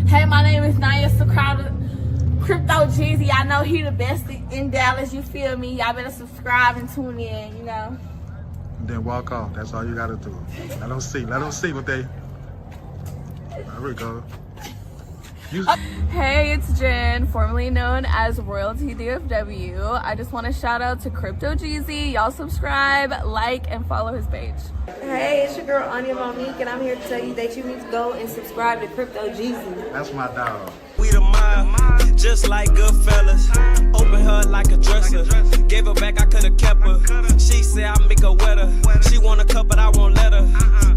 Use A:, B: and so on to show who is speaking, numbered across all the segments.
A: Hey, my name is Naya Crowder, CryptoGeezy. I know he the best in Dallas. You feel me? Y'all better subscribe and tune in. You know.
B: Then walk off. That's all you gotta do. Let them see. Let them see what they. There we go.
C: Hey, it's Jen, formerly known as Royalty DFW. I just want to shout out to CryptoGeezy. Y'all subscribe, like, and follow his page.
D: Hey, it's your girl Anya Monique, and I'm here to tell you that you need to go and subscribe to CryptoGeezy.
B: That's my dog.
E: We the mind, just like good fellas. Open her like a dresser. Gave her back, I could've kept her. She said I make her wetter. She want a cup, but I won't let her.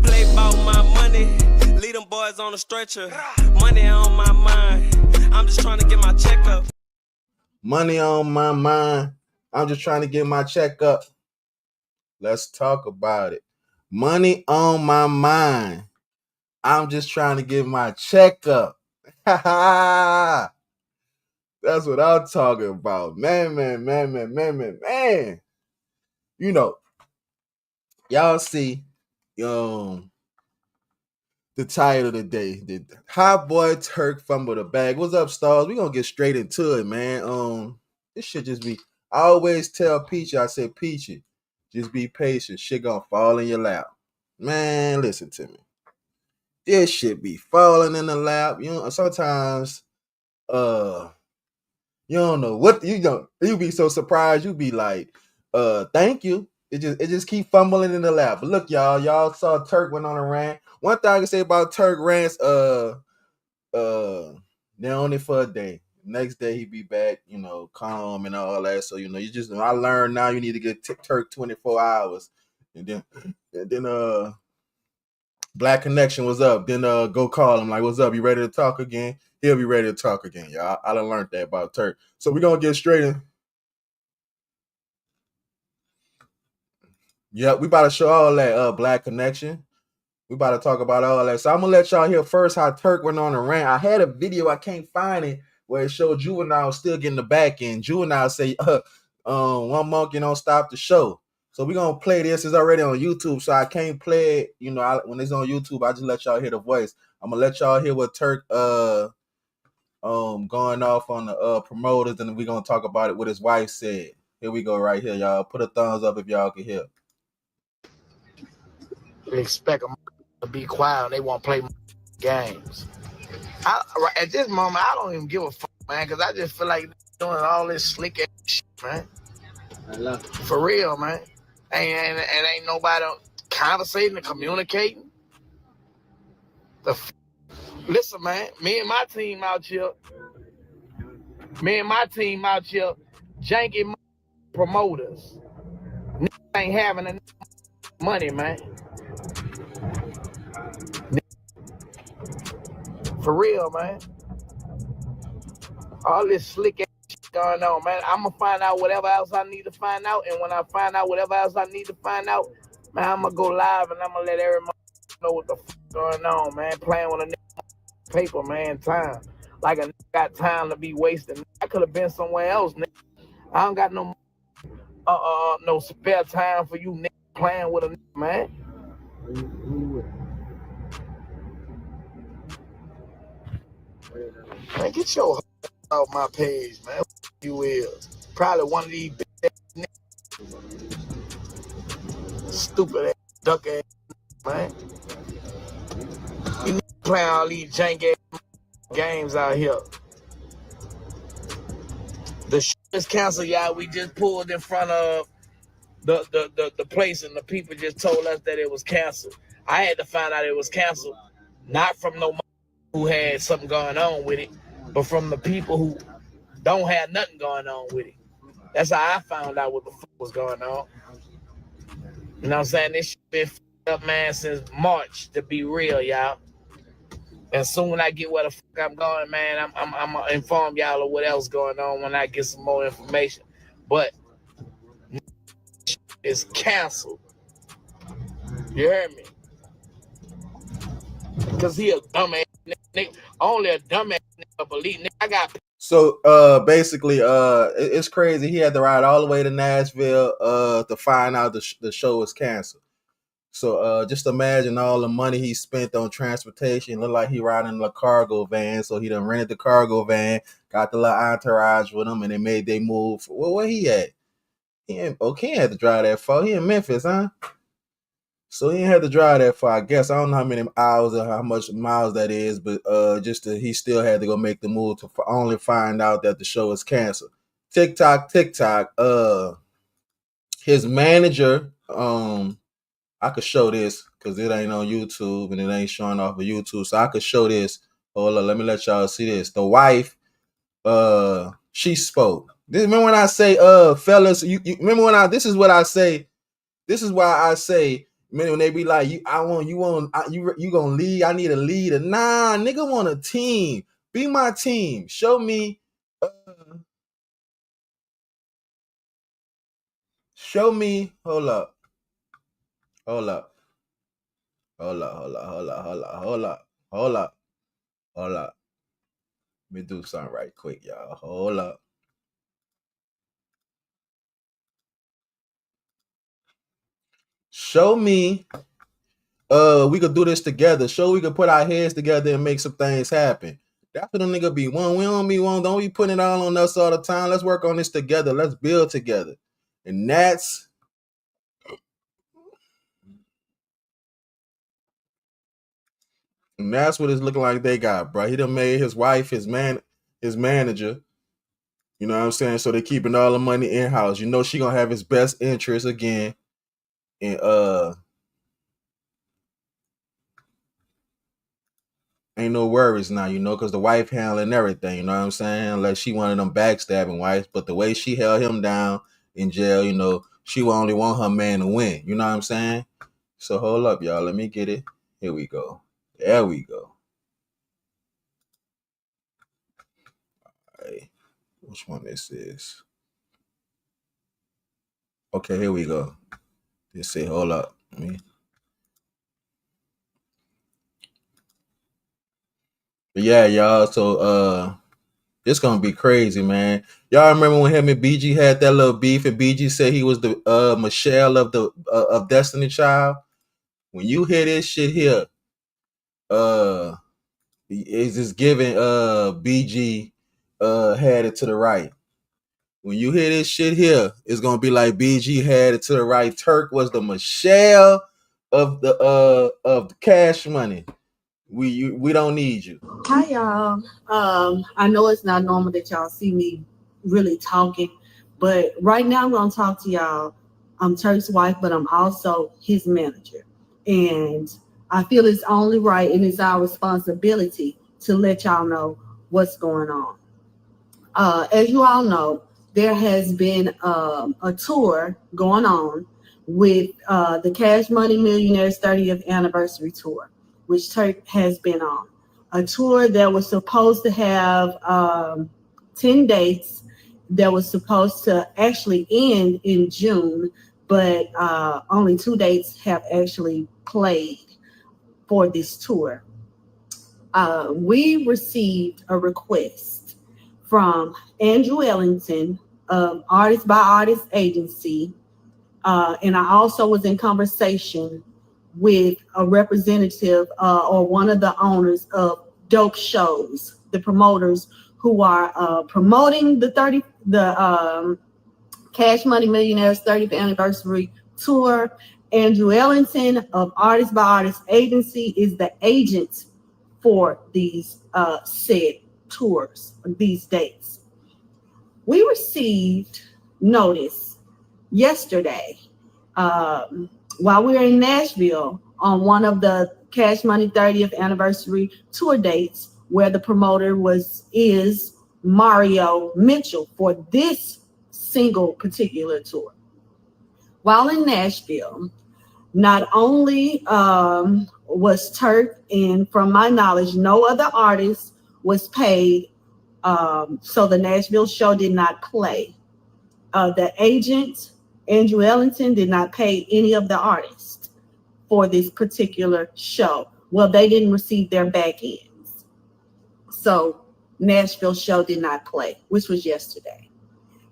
E: Play about my money. Lead them boys on a stretcher. Money on my mind. I'm just trying to get my check up.
F: Money on my mind. I'm just trying to get my check up. Let's talk about it. Money on my mind. I'm just trying to get my check up. That's what I'm talking about. Man. You know, y'all see the title of the day. The Hotboy Turk fumble the bag. What's up, stars? We're gonna get straight into it, man. This should just be. I always tell Peachy, I say, Peachy, just be patient. Shit gonna fall in your lap. Man, listen to me. This shit be falling in the lap. You know, sometimes you don't know what you be so surprised, you be like, thank you. It just keep fumbling in the lap. But look, y'all saw Turk went on a rant. One thing I can say about Turk rants, they're only for a day. Next day he be back, calm and all that. So I learned now you need to get Turk 24 hours. And then Black Connection was up. Then go call him like, what's up? You ready to talk again? He'll be ready to talk again, y'all. I done learned that about Turk. So we're gonna get straight in. Yeah, we about to show all that Black Connection. We about to talk about all that. So I'm gonna let y'all hear first how Turk went on a rant. I had a video, I can't find it, where it showed Juvenile still getting the back end. Juvenile say, one monkey don't stop the show. So we're gonna play this. It's already on YouTube, so I can't play it. When it's on YouTube, I just let y'all hear the voice. I'm gonna let y'all hear what Turk going off on the promoters, and then we're gonna talk about it what his wife said. Here we go right here, y'all. Put a thumbs up if y'all can hear.
G: They expect them to be quiet and they won't play games. At this moment, I don't even give a fuck, man, because I just feel like doing all this slick ass shit, man. I love it. For real, man. And ain't nobody conversating and communicating. Listen, man, me and my team out here, janky promoters. Ain't having enough money, man. For real, man. All this slick ass shit going on, man. I'm gonna find out whatever else I need to find out, and when I find out whatever else I need to find out, man, I'm gonna go live and I'm gonna let everybody know what the fuck going on, man. Playing with a nigga paper, man, time. Like a nigga got time to be wasting. I could have been somewhere else, nigga. I don't got no spare time for you nigga playing with a nigga, man. Man, get your off my page, man. You is probably one of these big niggas. Stupid ass, duck ass, man. You need to play all these jank ass games out here. The show is canceled, y'all. We just pulled in front of the place, and the people just told us that it was canceled. I had to find out it was canceled, not from no who had something going on with it, but from the people who don't have nothing going on with it. That's how I found out what the fuck was going on. You know what I'm saying? This shit been fucked up, man, since March, to be real, y'all. And soon when I get where the fuck I'm going, man, I'm gonna inform y'all of what else going on when I get some more information. But it's canceled. You heard me? Because he a dumbass nigga. Only a dumbass nigga believe. Nigga, I got.
F: So basically, it's crazy. He had to ride all the way to Nashville to find out the show was canceled. So just imagine all the money he spent on transportation. Look like he riding a cargo van. So he done rented the cargo van, got the little entourage with him, and they made they move. Well, where he at? He had to drive that far. He in Memphis, huh? So he ain't had to drive that far. I guess I don't know how many hours or how much miles that is, but he still had to go make the move to only find out that the show is canceled. TikTok. His manager, I could show this because it ain't on YouTube and it ain't showing off of YouTube. So I could show this. Hold on, let me let y'all see this. The wife, she spoke. Remember when I say, fellas, you remember when this is what I say. This is why I say, man, when they be like, you gonna lead? I need a leader. Nah, nigga want a team. Be my team. Show me. Show me. Hold up. Let me do something right quick, y'all. Hold up. Show me. We could do this together. Show we could put our heads together and make some things happen. That's what a nigga be one. We don't be one. Don't be putting it all on us all the time. Let's work on this together. Let's build together. And that's what it's looking like they got, bro. He done made his wife his manager. You know what I'm saying? So they keeping all the money in house. You know she gonna have his best interest again. And ain't no worries now, you know, because the wife handling everything, you know what I'm saying? Unless she one of them backstabbing wives, but the way she held him down in jail, you know, she only want her man to win. You know what I'm saying? So hold up, y'all. Let me get it. Here we go. There we go. All right. Which one this is? Okay, here we go. Just say, hold up. But yeah, y'all. So it's gonna be crazy, man. Y'all remember when him and BG had that little beef, and BG said he was the Michelle of the of Destiny Child? When you hear this shit here, it's just giving BG had it to the right. When you hear this shit here, it's gonna be like BG had it to the right. Turk was the Michelle of the Cash Money. We don't need you.
H: Hi y'all. I know it's not normal that y'all see me really talking, but right now I'm gonna talk to y'all. I'm Turk's wife, but I'm also his manager. And I feel it's only right and it's our responsibility to let y'all know what's going on. As you all know, there has been a tour going on with the Cash Money Millionaires 30th anniversary tour, which Turk has been on. A tour that was supposed to have 10 dates, that was supposed to actually end in June, but only 2 dates have actually played for this tour. We received a request from Andrew Ellington of Artist by Artist Agency, and I also was in conversation with a representative or one of the owners of Dope Shows, the promoters who are promoting the Cash Money Millionaires 30th anniversary tour. Andrew Ellington of Artist by Artist Agency is the agent for these said tours, these dates. We received notice yesterday while we were in Nashville on one of the Cash Money 30th anniversary tour dates, where the promoter is Mario Mitchell for this single particular tour. While in Nashville, not only was Turk, and from my knowledge, no other artist was paid, so the Nashville show did not play. The agent, Andrew Ellington, did not pay any of the artists for this particular show. Well, they didn't receive their back ends. So Nashville show did not play, which was yesterday.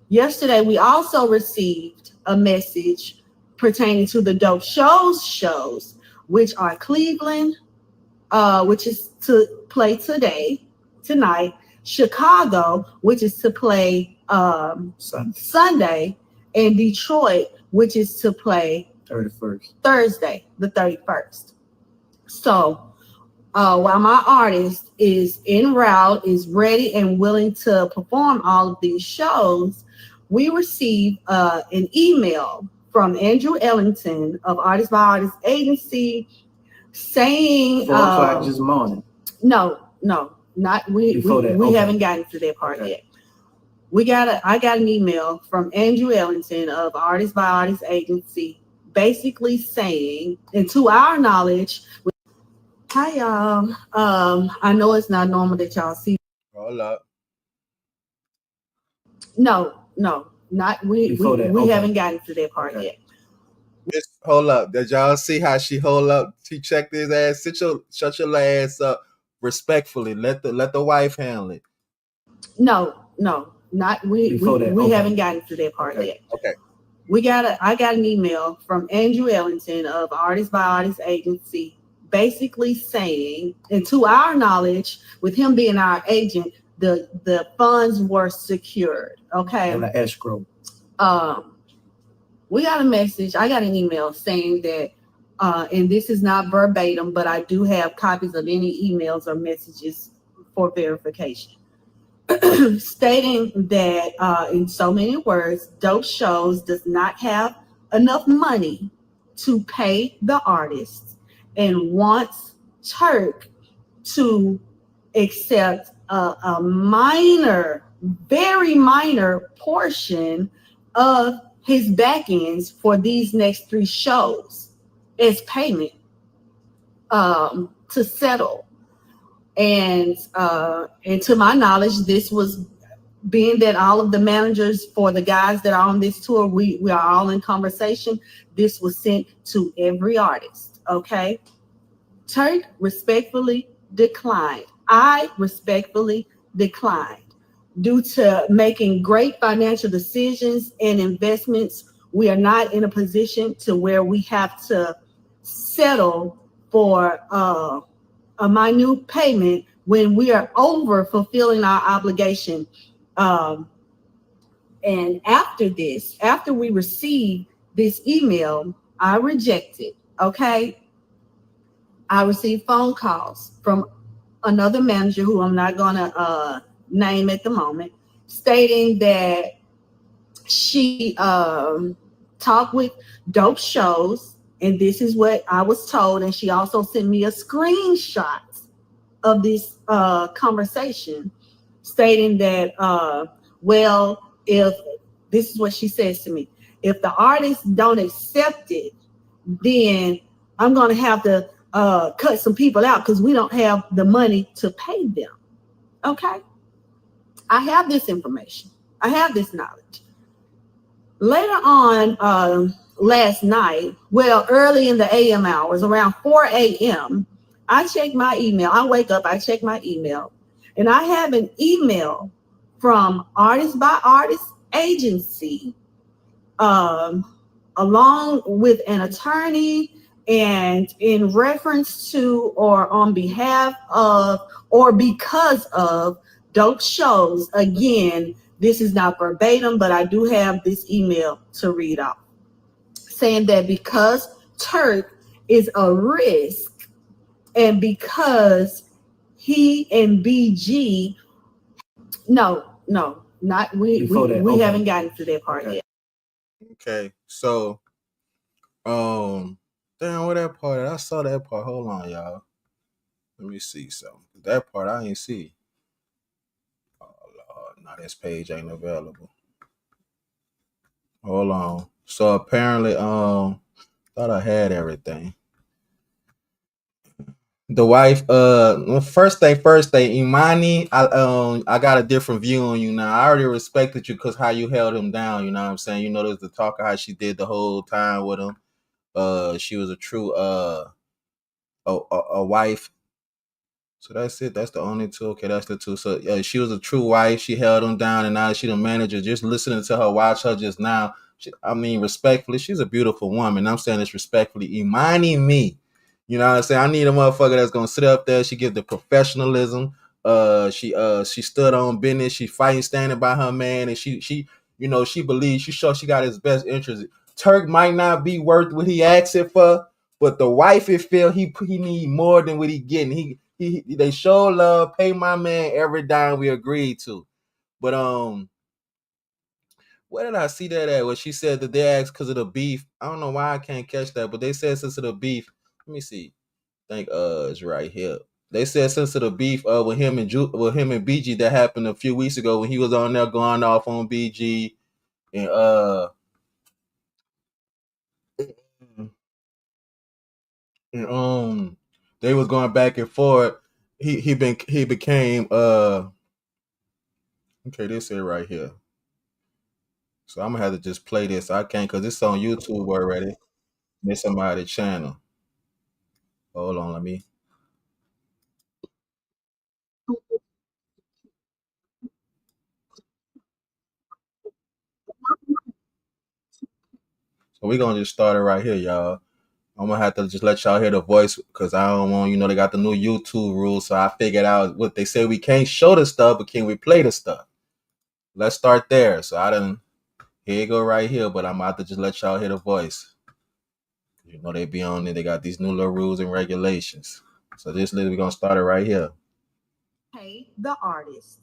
H: Yesterday, we also received a message pertaining to the Dope shows, which are Cleveland, which is to play tonight, Chicago, which is to play Sunday, and Detroit, which is to play Thursday, the 31st. So while my artist is en route, is ready and willing to perform all of these shows, we received an email from Andrew Ellington of Artist by Artist Agency saying
I: 4 o'clock this morning.
H: No, not we haven't gotten to that part yet. I got an email from Andrew Ellington of Artist by Artist Agency basically saying, and to our knowledge, hi y'all. I know it's not normal that y'all see.
F: Hold up.
H: No, not we haven't gotten to that part yet.
F: Hold up. Did y'all see how she hold up? She checked his ass. Shut your ass up respectfully. Let the wife handle it.
H: No, not we haven't gotten to that part yet.
F: Okay.
H: I got an email from Andrew Ellington of Artist by Artist Agency basically saying, and to our knowledge, with him being our agent, the funds were secured. Okay.
I: And the escrow.
H: We got a message. I got an email saying that, and this is not verbatim, but I do have copies of any emails or messages for verification, stating that in so many words, Dope Shows does not have enough money to pay the artists and wants Turk to accept a minor, very minor portion of his back ends for these next 3 shows as payment to settle. And to my knowledge, this was being that all of the managers for the guys that are on this tour, we are all in conversation. This was sent to every artist. Okay. Turk respectfully declined. I respectfully declined. Due to making great financial decisions and investments, we are not in a position to where we have to settle for a minute payment when we are over fulfilling our obligation. And after we received this email, I rejected. Okay. I received phone calls from another manager who I'm not gonna name at the moment, stating that she talked with Dope Shows, and this is what I was told. And she also sent me a screenshot of this conversation, stating that, well, if this is what she says to me, if the artists don't accept it, then I'm gonna have to cut some people out because we don't have the money to pay them. Okay. I have this information. I have this knowledge. Later on last night, well, early in the AM hours, around 4 a.m., I check my email. I wake up, I check my email, and I have an email from Artist by Artist Agency, along with an attorney, and in reference to or on behalf of or because of Dope Shows. Again, this is not verbatim, but I do have this email to read out, saying that because Turk is a risk and because he and BG, not we haven't gotten to that part yet.
F: Okay, so damn, where that part at? I saw that part. Hold on, y'all. Let me see something. That part I ain't see. Oh Lord, now this page ain't available. Hold on. So apparently, thought I had everything. The wife, first thing, Imani, I got a different view on you now. I already respected you because how you held him down, you know what I'm saying? You know, there's the talk of how she did the whole time with him. She was a true a wife. So that's it. That's the only two. Okay, that's the two. So she was a true wife. She held him down, and now she the manager. Just listening to her, watch her just now Respectfully, she's a beautiful woman. I'm saying this respectfully. Imani me. You know what I'm saying? I need a motherfucker that's gonna sit up there. She gives the professionalism. She stood on business. She fighting, standing by her man, and she she believes, she sure she got his best interest. Turk might not be worth what he asking for, but the wife feel he need more than what he getting. They show love, pay my man every dime we agreed to. But where did I see that at? Where she said that they asked because of the beef. I don't know why I can't catch that, but they said since of the beef. Let me see. I think it's right here. They said since of the beef with him and BG that happened a few weeks ago when he was on there going off on BG and and they was going back and forth. He became okay, this is right here. So I'm gonna have to just play this. I can't because it's on YouTube already. Miss somebody's channel. Hold on, let me. So we're gonna just start it right here, y'all. I'm gonna have to just let y'all hear the voice because I don't want, they got the new YouTube rules. So I figured out what they say, we can't show the stuff, but can we play the stuff? Let's start there. So here you go right here, but I'm about to just let y'all hear the voice. They be on there, they got these new little rules and regulations. So we're gonna start it right here.
H: Pay the artist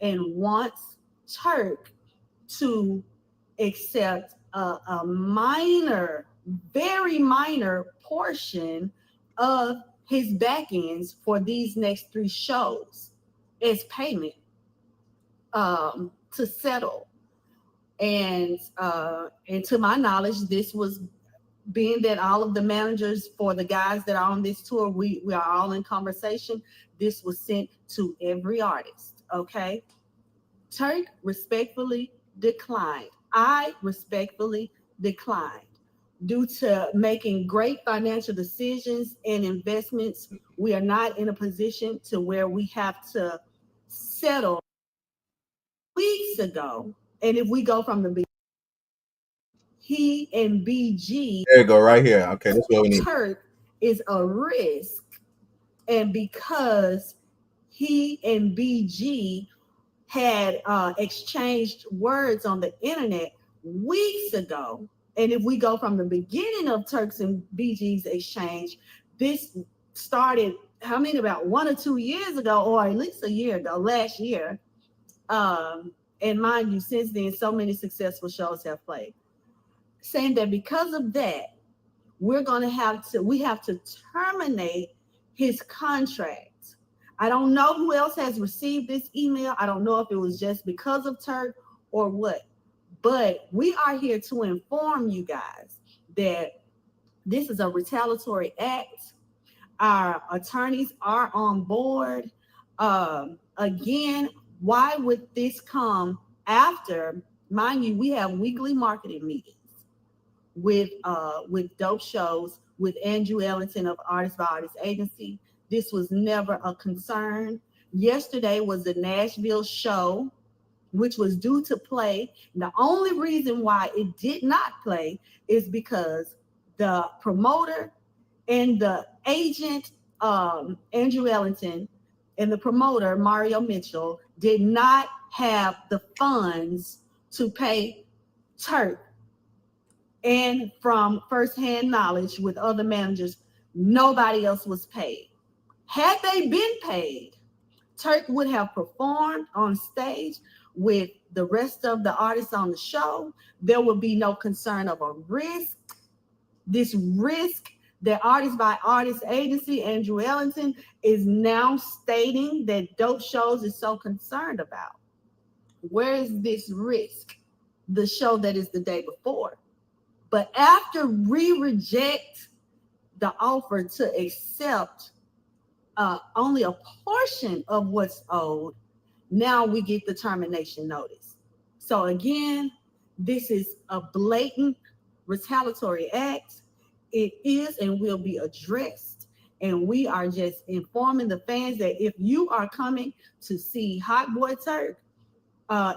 H: and wants Turk to accept a minor, very minor portion of his back ends for these next 3 shows as payment to settle. And to my knowledge, this was, being that all of the managers for the guys that are on this tour, we are all in conversation. This was sent to every artist. Okay. Turk respectfully declined. I respectfully declined due to making great financial decisions and investments. We are not in a position to where we have to settle weeks ago. And if we go from the beginning, he and BG.
F: There you go, right here. Okay, that's what we need.
H: Turk is a risk. And because he and BG had exchanged words on the internet weeks ago, and if we go from the beginning of Turks and BG's exchange, this started, about 1 or 2 years ago, or at least a year ago, last year. And mind you, since then, so many successful shows have played. Saying that because of that, we have to terminate his contract. I don't know who else has received this email. I don't know if it was just because of Turk or what, but we are here to inform you guys that this is a retaliatory act. Our attorneys are on board. Again, why would this come after, mind you, we have weekly marketing meetings with dope shows with Andrew Ellington of Artist by Artist Agency. This was never a concern. Yesterday was the Nashville show, which was due to play. The only reason why it did not play is because the promoter and the agent, Andrew Ellington, and the promoter, Mario Mitchell, did not have the funds to pay Turk. And from firsthand knowledge with other managers, nobody else was paid. Had they been paid, Turk would have performed on stage with the rest of the artists on the show. There would be no concern of a risk. This risk that Artist by Artist Agency, Andrew Ellington, is now stating that Dope Shows is so concerned about. Where is this risk? The show that is the day before. But after we reject the offer to accept only a portion of what's owed, now we get the termination notice. So again, this is a blatant retaliatory act. It is and will be addressed. And we are just informing the fans that if you are coming to see Hotboy Turk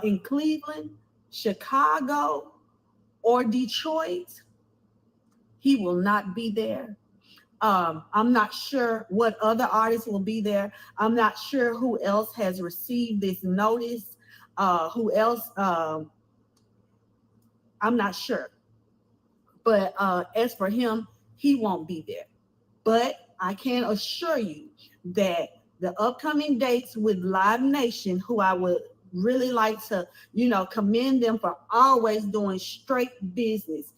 H: in Cleveland, Chicago, or Detroit, he will not be there. I'm not sure what other artists will be there. I'm not sure who else has received this notice. Who else? I'm not sure. But as for him, he won't be there. But I can assure you that the upcoming dates with Live Nation, who I would really like to, commend them for always doing straight business.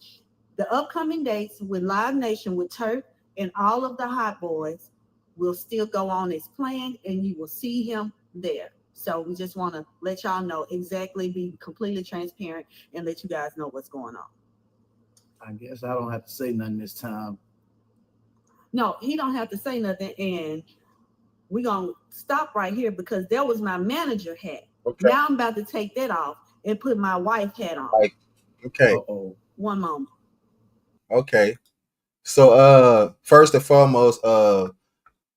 H: The upcoming dates with Live Nation with Turk and all of the Hot Boys will still go on as planned, and you will see him there. So we just want to let y'all know exactly, be completely transparent, and let you guys know what's going on.
G: I guess I don't have to say nothing this time.
H: No, he don't have to say nothing, and we're going to stop right here because that was my manager hat. Okay. Now I'm about to take that off and put my wife hat on.
F: Okay.
G: Uh-oh.
H: One moment.
F: Okay. So first and foremost,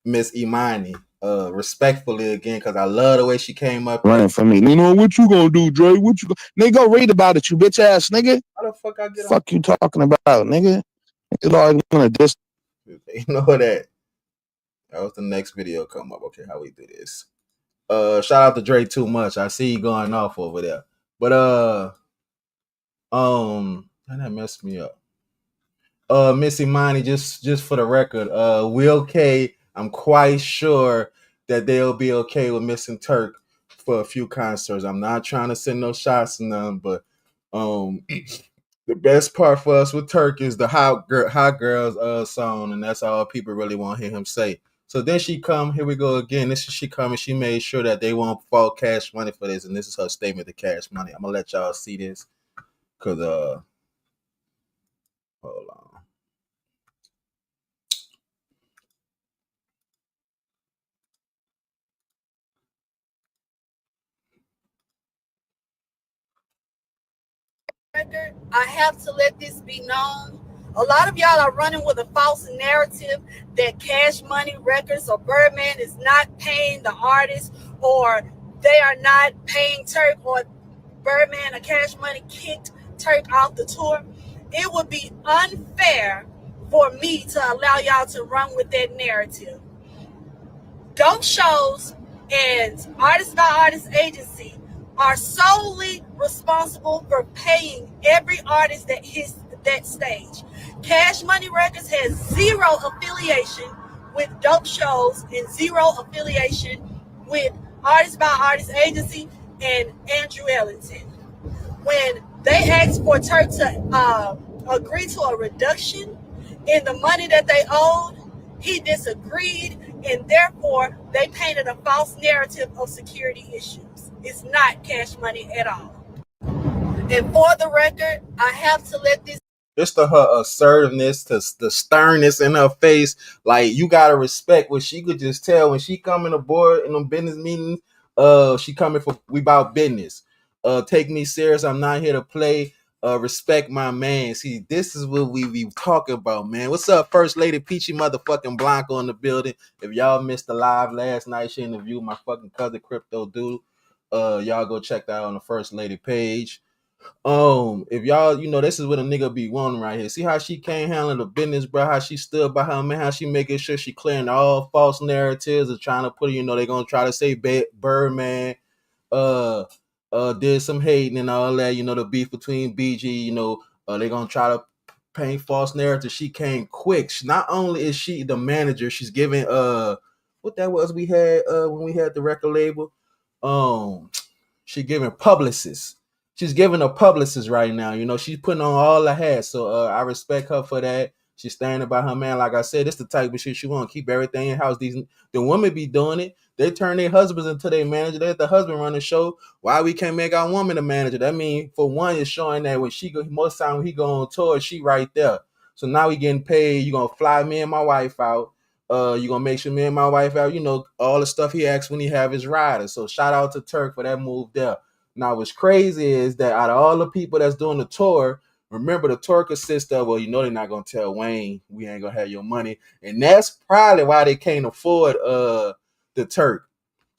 F: Miss Imani, respectfully again, because I love the way she came up
I: running for me. You know what you gonna do, Dre? Nigga, go read about it, you bitch ass nigga.
F: How the fuck I get
I: fuck on? You talking about, nigga? It's always gonna diss.
F: You know that. That was the next video come up. Okay, how we do this? Shout out to Dre Too Much. I see you going off over there. But that messed me up. Miss Imani, just for the record, Will K, I'm quite sure that they'll be okay with missing Turk for a few concerts. I'm not trying to send no shots or none, but the best part for us with Turk is the Hot Girls song, and that's all people really want to hear him say. So then she come, here we go again. This is she coming. She made sure that they won't fall Cash Money for this, and this is her statement to Cash Money. I'm gonna let y'all see this, cause hold on.
H: I have to let this be known. A lot of y'all are running with a false narrative that Cash Money Records or Birdman is not paying the artist, or they are not paying Turk, or Birdman or Cash Money kicked Turk off the tour. It would be unfair for me to allow y'all to run with that narrative. Dope Shows and Artist by Artist Agency are solely responsible for paying every artist that hits that stage. Cash Money Records has zero affiliation with Dope Shows and zero affiliation with Artist by Artist Agency and Andrew Ellington. When they asked for Turk to agree to a reduction in the money that they owed, he disagreed, and therefore they painted a false narrative of security issues. It's not Cash Money at all. And for the record, I have to let this.
F: Just to her assertiveness, to the sternness in her face, like you gotta respect what she could just tell when she coming aboard in them business meetings. She coming for we about business. Take me serious. I'm not here to play. Respect my man. See, this is what we be talking about, man. What's up, First Lady Peachy motherfucking Blanco in the building? If y'all missed the live last night, she interviewed my fucking cousin Crypto Dude. Y'all go check that out on the First Lady page. If y'all, this is what a nigga be wanting right here. See how she can't handle the business, bro. How she stood by her man. How she making sure she clearing all false narratives of trying to put, they gonna try to say Birdman, did some hating and all that. The beef between BG. They gonna try to paint false narratives. She came quick. Not only is she the manager, she's giving what that was we had when we had the record label. She giving publicists. She's giving a publicist right now. She's putting on all the hats. So I respect her for that. She's standing by her man. Like I said, it's the type of shit she want to keep everything in house. The women be doing it. They turn their husbands into their manager. They let the husband run the show. Why we can't make our woman a manager? That mean, for one, it's showing that when she go, most time when he go on tour, she right there. So now we getting paid. You gonna fly me and my wife out. You gonna make sure me and my wife out. All the stuff he asks when he have his rider. So shout out to Turk for that move there. Now, what's crazy is that out of all the people that's doing the tour, remember the tour consists of, they're not going to tell Wayne we ain't going to have your money. And that's probably why they can't afford the Turk.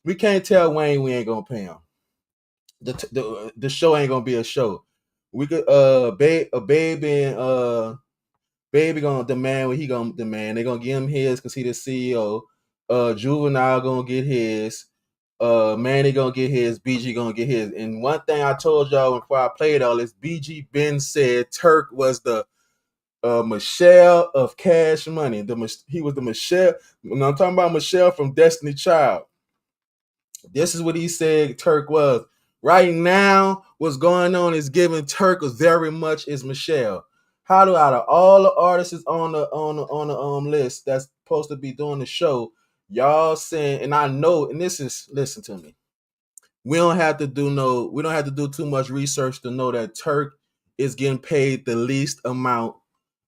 F: We can't tell Wayne we ain't going to pay him. The show ain't going to be a show. We could baby and baby gonna demand what he gonna demand. They gonna give him his because he the CEO. Juvenile gonna get his. Manny gonna get his. BG gonna get his. And one thing I told y'all before I played all this, BG Ben said Turk was the Michelle of Cash Money. He was the Michelle. When I'm talking about Michelle from Destiny Child. This is what he said Turk was. Right now, what's going on is giving Turk very much is Michelle. How do out of all the artists on the list that's supposed to be doing the show, y'all saying, and I know, and this is, listen to me. We don't have to do too much research to know that Turk is getting paid the least amount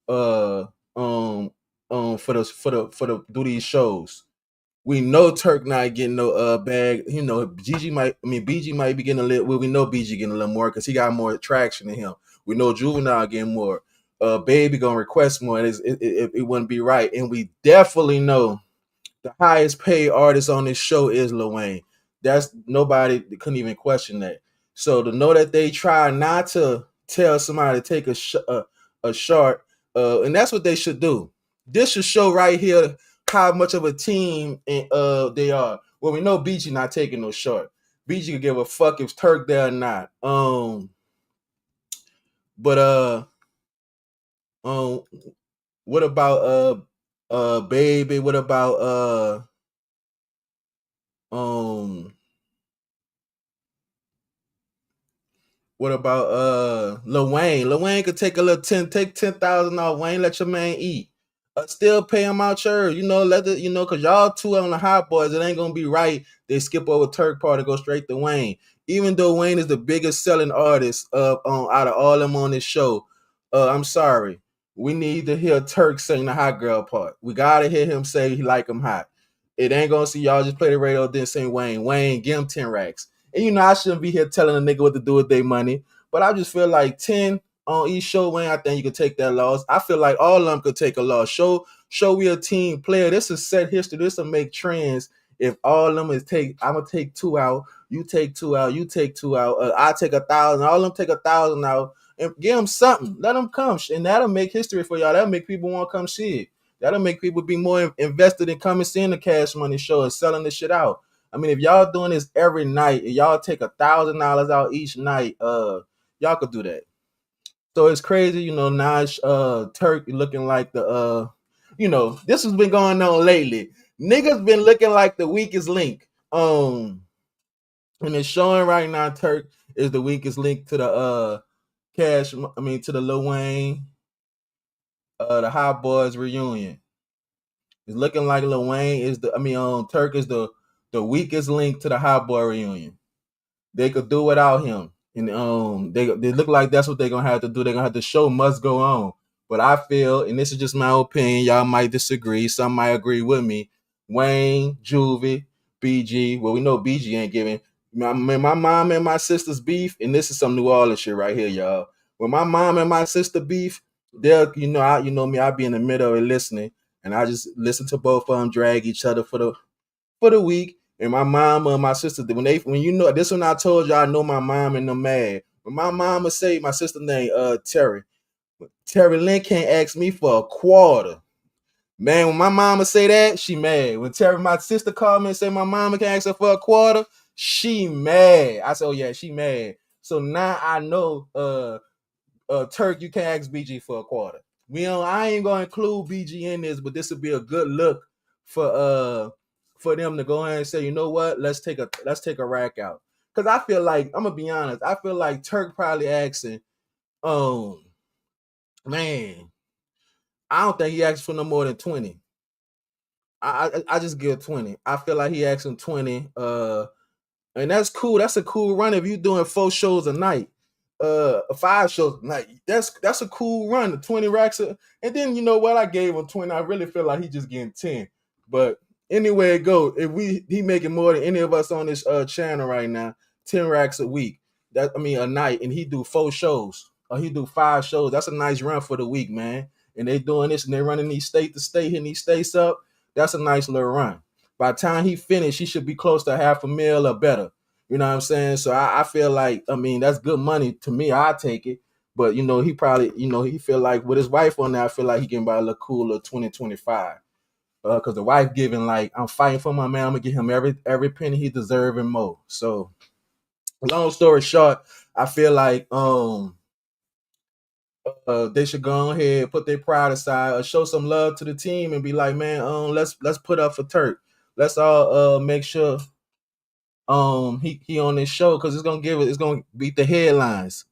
F: for the do these shows. We know Turk not getting no bag. You know, BG might be getting a little. Well, we know BG getting a little more because he got more traction than him. We know Juvenile getting more. Baby gonna request more. It wouldn't be right. And we definitely know the highest paid artist on this show is Lil Wayne. That's nobody couldn't even question that. So to know that they try not to tell somebody to take a short, and that's what they should do. This should show right here how much of a team they are. Well, we know BG not taking no short. BG could give a fuck if Turk there or not. What about Baby? What about what about Lil Wayne? Lil Wayne could take a little take 10,000 off Wayne, let your man eat. Still pay him out yours, cause y'all two on the Hot Boys, it ain't gonna be right. They skip over Turk part and go straight to Wayne. Even though Wayne is the biggest selling artist out of all them on this show, I'm sorry. We need to hear Turk sing the hot girl part. We gotta hear him say he like him hot. It ain't gonna see y'all just play the radio, then sing Wayne. Wayne, give him 10 racks. And I shouldn't be here telling a nigga what to do with their money, but I just feel like 10 on each show, Wayne, I think you could take that loss. I feel like all of them could take a loss. Show we a team player. This is set history. This will make trends. If all of them I'm gonna take 2 out, you take 2 out, you take 2 out, I take 1,000, all of them take 1,000 out, and give them something. Let them come, and that'll make history for y'all. That'll make people want to come see it. That'll make people be more invested in coming seeing the Cash Money show and selling the shit out. I mean, if y'all doing this every night, and y'all take $1,000 out each night, y'all could do that. So it's crazy, now Turk looking like the this has been going on lately. Niggas been looking like the weakest link. And it's showing right now Turk is the weakest link to the to the Lil Wayne, the Hot Boys reunion. It's looking like Lil Wayne is Turk is the weakest link to the Hot Boy reunion. They could do without him. And they look like that's what they're gonna have to do. They're gonna have the show must go on. But I feel, and this is just my opinion, y'all might disagree, some might agree with me. Wayne, Juvie, BG. Well, we know BG ain't giving. My mom and my sister's beef, and this is some New Orleans shit right here, y'all. When my mom and my sister beef, they'll, me, I'll be in the middle of it listening, and I just listen to both of them drag each other for the week. And my mama and my sister, when this one I told you I know my mom and them mad. When my mama say my sister name Terry Lynn can't ask me for a quarter. Man, when my mama say that, she mad. When my sister called me and say my mama can't ask her for a quarter, she mad. I said, oh yeah, she mad. So now I know Turk, you can't ask BG for a quarter. I ain't gonna include BG in this, but this would be a good look for them to go ahead and say, you know what, let's take a rack out. Because I feel like, I'm gonna be honest, I feel like Turk probably asking, man, I don't think he asked for no more than 20. I just give 20. I feel like he asked him 20. And that's cool. That's a cool run if you're doing 4 shows a night. 5 shows a night. That's a cool run. The 20 racks. And then you know what? I gave him 20. I really feel like he just getting 10. But anyway it goes, if he making more than any of us on this channel right now, 10 racks a week. A night, and he do 4 shows. Or he do 5 shows. That's a nice run for the week, man. And they doing this and they running these state to state, hitting these states up. That's a nice little run. By the time he finished, he should be close to $500,000 or better. You know what I'm saying? So I feel like, that's good money to me. I take it. But he probably, he feel like with his wife on there, I feel like he can buy a little cooler 2025. Because the wife giving like, I'm fighting for my man, I'm gonna give him every penny he deserve and more. So long story short, I feel like they should go ahead, put their pride aside, or show some love to the team and be like, man, let's put up for Turk. Let's all make sure he on this show, because it's gonna beat the headlines.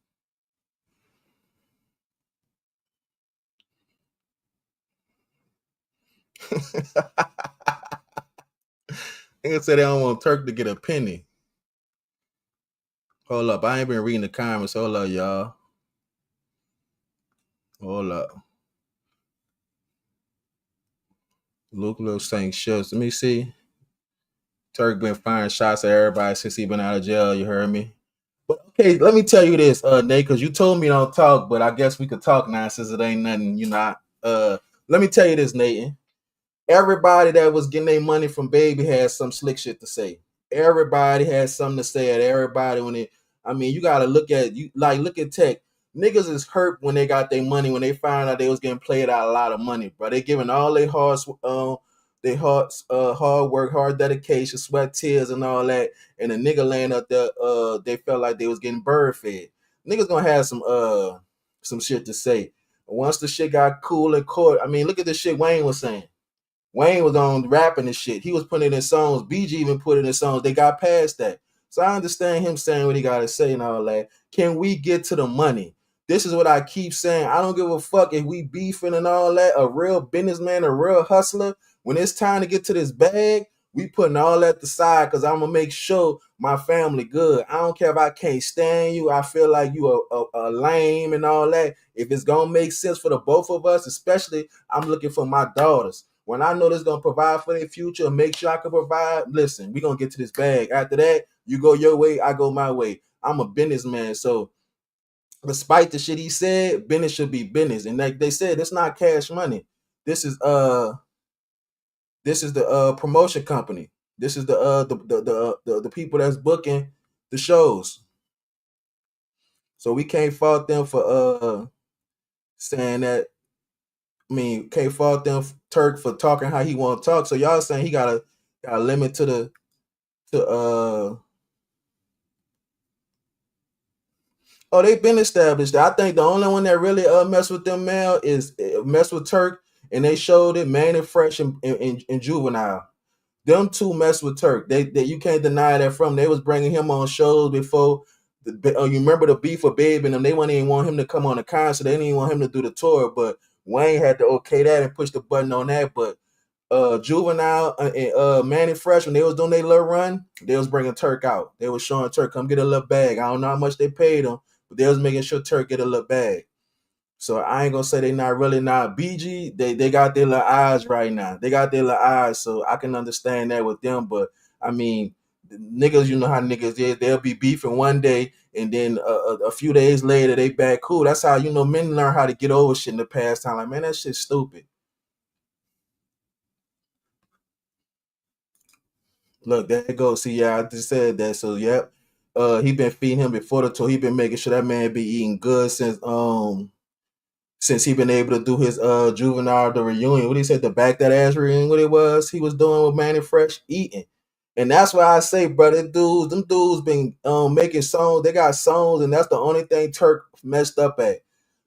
F: Nigga said they don't want Turk to get a penny. Hold up, I ain't been reading the comments. Hold up, y'all. Hold up. Luke Little saying shucks. Let me see. Turk been firing shots at everybody since he been out of jail. You heard me? But okay, let me tell you this, Nate, because you told me don't talk, but I guess we could talk now since it ain't nothing. Let me tell you this, Nathan. Everybody that was getting their money from Baby had some slick shit to say. Everybody had something to say at everybody you gotta look at look at Tech. Niggas is hurt when they got their money, when they found out they was getting played out a lot of money, bro. They giving all hard work, hard dedication, sweat, tears, and all that. And the nigga laying up there, they felt like they was getting bird fed. Niggas gonna have some shit to say. Once the shit got cool in court, look at the shit Wayne was saying. Wayne was on rapping and shit. He was putting it in songs. BG even put it in songs. They got past that. So I understand him saying what he got to say and all that. Can we get to the money? This is what I keep saying. I don't give a fuck if we beefing and all that. A real businessman, a real hustler, when it's time to get to this bag, we putting all that aside, because I'm going to make sure my family good. I don't care if I can't stand you. I feel like you a lame and all that. If it's going to make sense for the both of us, especially, I'm looking for my daughters. When I know this going to provide for their future and make sure I can provide, listen, we're going to get to this bag. After that, you go your way, I go my way. I'm a businessman. So despite the shit he said, business should be business. And like they said, it's not cash money. This is the promotion company. This is the people that's booking the shows. So we can't fault them for saying that. Can't fault them, Turk, for talking how he want to talk. So y'all saying he got a limit to oh, they've been established. I think the only one that really mess with them, man, is mess with Turk, and they showed it, Man and Fresh and Juvenile. Them two mess with Turk. They you can't deny that from. They was bringing him on shows before. You remember the beef with Babe and them? They wouldn't even want him to come on the concert. They didn't even want him to do the tour, but Wayne had to okay that and push the button on that. But Juvenile and Manny Fresh, when they was doing their little run, they was bringing Turk out. They was showing Turk, come get a little bag. I don't know how much they paid him, but they was making sure Turk get a little bag. So I ain't gonna say they not really not BG. They got their little eyes right now. They got their little eyes, so I can understand that with them. But niggas, you know how niggas is. They'll be beefing one day, and then a few days later they back cool. That's how men learn how to get over shit in the past time. Like, man, that shit's stupid. Look, there it goes. See, yeah, I just said that. So, yep. He been feeding him before the tour. He been making sure that man be eating good since he been able to do his Juvenile, the reunion. What he said, the back that ass reunion, what it was he was doing with Manny Fresh, eating. And that's why I say, brother, them dudes been making songs. They got songs, and that's the only thing Turk messed up at.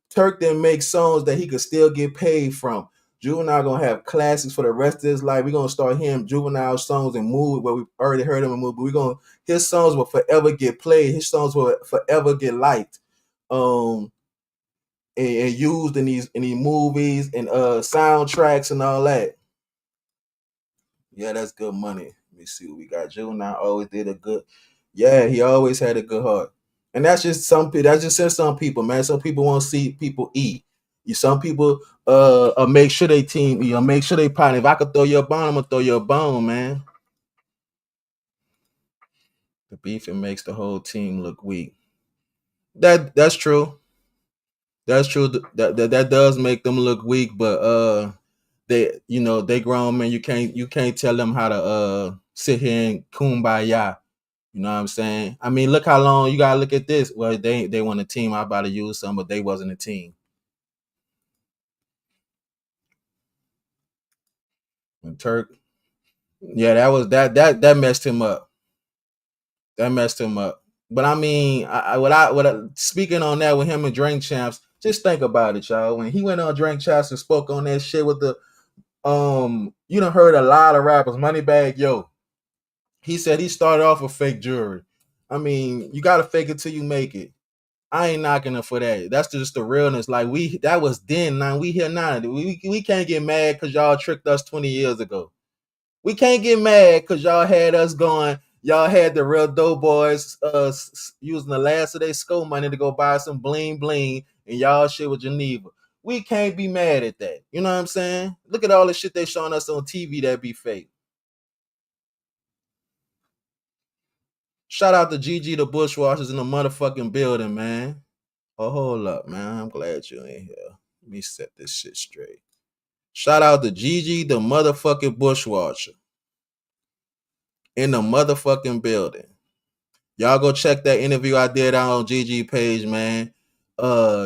F: Turk didn't make songs that he could still get paid from. Juvenile gonna have classics for the rest of his life. We're gonna start hearing Juvenile songs and movies where we already heard him in movies, but his songs will forever get played. His songs will forever get liked, and used in these movies and soundtracks and all that. Yeah, that's good money. Let me see what we got. Juvenile always did a good. Yeah, he always had a good heart. And that's just some people, man. Some people want to see people eat. Some people make sure they team, make sure they partner. If I could throw you a bone, I'm gonna throw you a bone, man. The beefing makes the whole team look weak. That's true. That's true. That does make them look weak, but they grown men. You can't tell them how to sit here and kumbaya You know what I'm saying? I mean, look how long you gotta look at this. Well, they want a team. I about to use some, but they wasn't a team. And Turk, yeah, that messed him up. That messed him up. But I mean, speaking on that with him and Drink Champs, just think about it, y'all. When he went on Drink Champs and spoke on that shit with the you done heard a lot of rappers, Moneybagg Yo. He said he started off with fake jewelry. I mean, you gotta fake it till you make it. I ain't knocking her for that. That's just the realness. Like that was then. Now we here now. We can't get mad because y'all tricked us 20 years ago. We can't get mad because y'all had us going. Y'all had the real dope boys using the last of their school money to go buy some bling bling, and y'all shit with Geneva. We can't be mad at that. You know what I'm saying? Look at all the shit they showing us on TV that be fake. Shout out to Gigi the Bushwashers in the motherfucking building, man. Oh, hold up, man. I'm glad you ain't here. Let me set this shit straight. Shout out to Gigi the motherfucking Bushwasher in the motherfucking building. Y'all go check that interview I did out on Gigi page, man.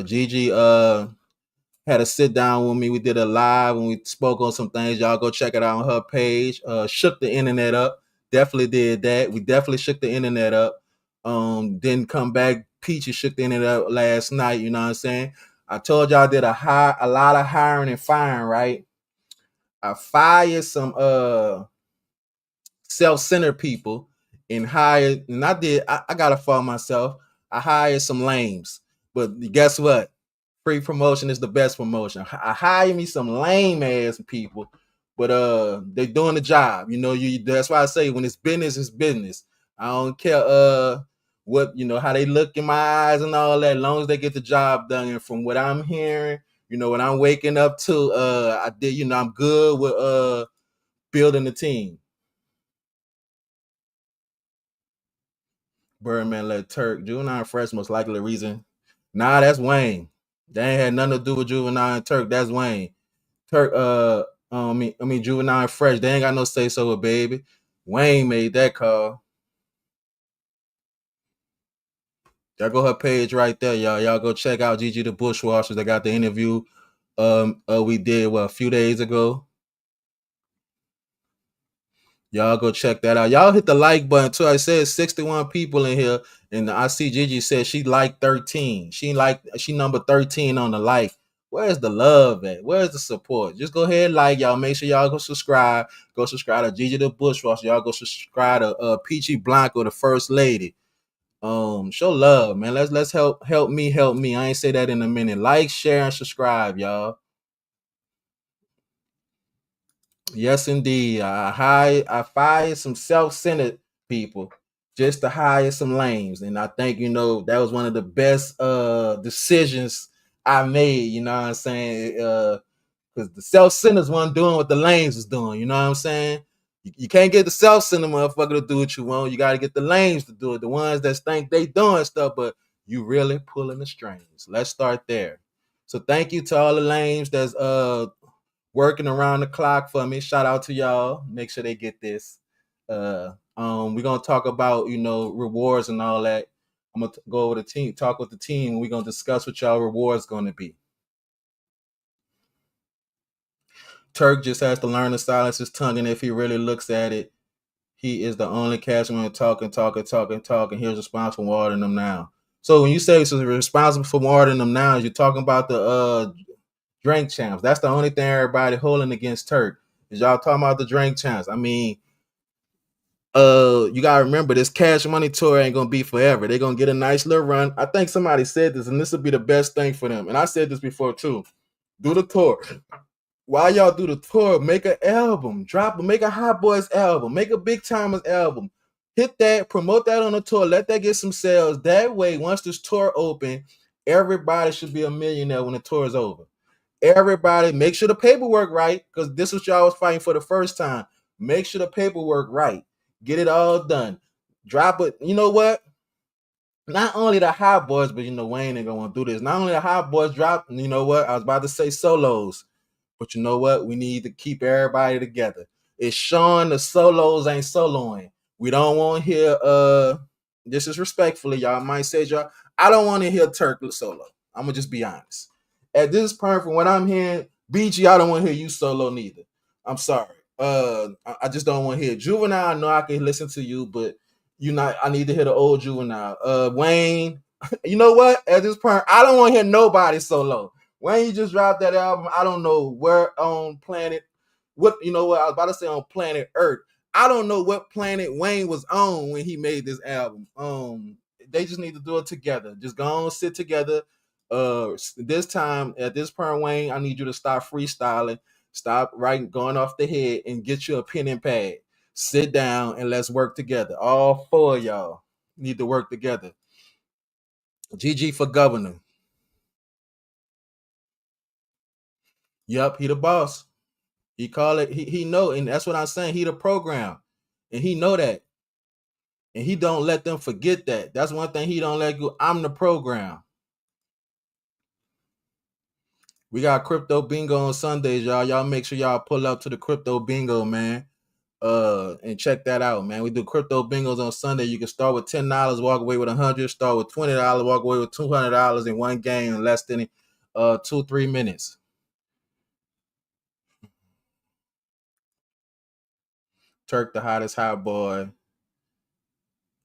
F: Gigi had a sit down with me. We did a live and we spoke on some things. Y'all go check it out on her page. Shook the internet up. Definitely did that. We definitely shook the internet up. Didn't come back. Peachy shook the internet up last night. You know what I'm saying? I told y'all I did a lot of hiring and firing, right? I fired some self-centered people and hired, and I gotta fire myself. I hired some lames. But guess what? Free promotion is the best promotion. I hire me some lame ass people, but they doing the job. You know, that's why I say when it's business, it's business. I don't care what, you know, how they look in my eyes and all that, as long as they get the job done. And from what I'm hearing, you know, what I'm waking up to, I'm good with building the team. Birdman let Turk, Juvenile and Fresh, most likely the reason. Nah, that's Wayne. They ain't had nothing to do with Juvenile and Turk. That's Wayne. Turk, Juvenile and Fresh, they ain't got no say so with baby. Wayne made that call. Y'all go her page right there, y'all. Y'all go check out Gigi the Bushwashers. I got the interview we did a few days ago. Y'all go check that out. Y'all hit the like button too. I said 61 people in here, and I see Gigi said she liked 13. She number 13 on the like. Where's the love at? Where's the support? Just go ahead and like, y'all. Make sure y'all go subscribe. Go subscribe to Gigi the Bushwasher. Y'all go subscribe to Peachy Blanco, the First Lady. Show love, man. Let's help me. I ain't say that in a minute. Like, share, and subscribe, y'all. Yes, indeed. I fired some self-centered people just to hire some lames. And I think, you know, that was one of the best decisions I made, you know what I'm saying? Because the self-centered wasn't doing what the lames was doing, you know what I'm saying? You can't get the self-centered motherfucker to do what you want. You got to get the lames to do it. The ones that think they doing stuff, but you really pulling the strings. Let's start there. So thank you to all the lames that's working around the clock for me. Shout out to y'all. Make sure they get this. We're gonna talk about, you know, rewards and all that. I'm gonna go over the team, talk with the team, and we're gonna discuss what y'all rewards gonna be. Turk just has to learn to silence his tongue, and if he really looks at it, he is the only cashman talking. Here's responsible for watering them now. So when you say he's responsible for watering them now, you're talking about the drink champs. That's the only thing everybody holding against Turk is y'all talking about the drink champs. I mean, you gotta remember this Cash Money tour ain't gonna be forever. They're gonna get a nice little run. I think somebody said this, and this will be the best thing for them. And I said this before too. Do the tour. While y'all do the tour, make an album, make a Hot Boys album, make a Big Timers album. Hit that, promote that on the tour, let that get some sales. That way, once this tour open, everybody should be a millionaire when the tour is over. Everybody, make sure the paperwork right, because this is what y'all was fighting for the first time. Make sure the paperwork right. Get it all done. Drop it. You know what? Not only the Hot Boys, but you know Wayne ain't gonna want to do this. Not only the Hot Boys drop, you know what? I was about to say solos, but you know what? We need to keep everybody together. It's showing the solos ain't soloing. We don't want to hear this is respectfully, y'all might say, y'all, I don't want to hear Turk solo. I'm gonna just be honest. At this point, from what I'm hearing, BG, I don't want to hear you solo neither. I'm sorry. I just don't want to hear Juvenile. I know I can listen to you, but I need to hear the old Juvenile. Wayne, you know what? At this point, I don't want to hear nobody solo. Wayne, you just dropped that album. I don't know where on planet. What I was about to say on planet Earth. I don't know what planet Wayne was on when he made this album. They just need to do it together. Just go on, sit together. This time at this point, Wayne, I need you to stop freestyling, stop writing, going off the head, and get you a pen and pad. Sit down and let's work together. All four of y'all need to work together. GG for governor. Yep, he the boss. He call it. He know, and that's what I'm saying. He the program, and he know that, and he don't let them forget that. That's one thing he don't let go. I'm the program. We got crypto bingo on Sundays, y'all. Y'all make sure y'all pull up to the crypto bingo, man. And check that out, man. We do crypto bingos on Sunday. You can start with $10, walk away with $100. Start with $20, walk away with $200 in one game in less than 2-3 minutes. Turk, the hottest hot boy.